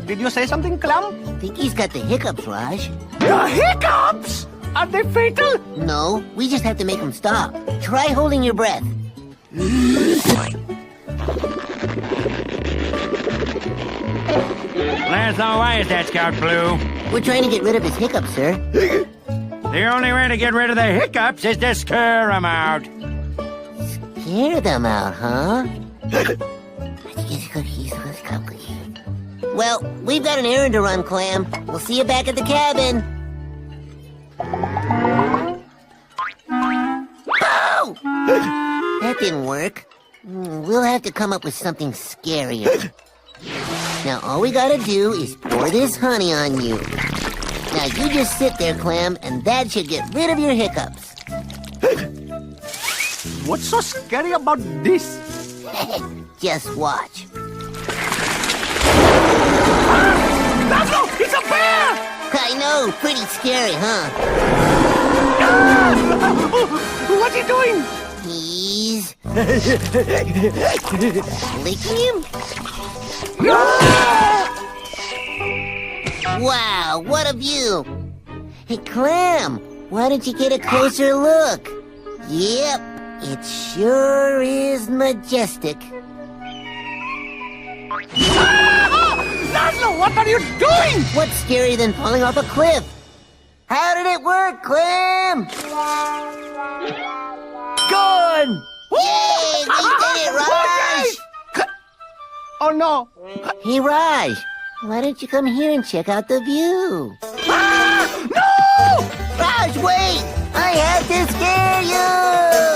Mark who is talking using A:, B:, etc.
A: Did you say something, Clam?
B: I think he's got the hiccups, Raj.
A: The hiccups! Are they fatal?
B: No, we just have to make him stop. Try holding your breath.
C: Laszlo, why is that Scout Blue?
B: We're trying to get rid of his hiccups, sir.
C: The only way to get rid of the hiccups is to scare them out.
B: Scare them out, huh? Well, we've got an errand to run, Clam. We'll see you back at the cabin. Oh! That didn't work. We'll have to come up with something scarier. Now, all we gotta do is pour this honey on you. Now, you just sit there, Clam, and that should get rid of your hiccups.
A: What's so scary about this?
B: Just watch.
A: Laszlo, it's a bear!
B: I know, pretty scary, huh?
A: What's he doing?
B: He's... licking him? Wow, what a view! Hey, Clam, why don't you get a closer look? Yep, it sure is majestic.
A: Laszlo, what are you doing?
B: What's scarier than falling off a cliff? How did it work, Clam?
A: Gone!
B: Yay, we did it, Raj!
A: Oh no!
B: Hey, Raj, why don't you come here and check out the view?
A: No!
B: Raj, wait! I have to scare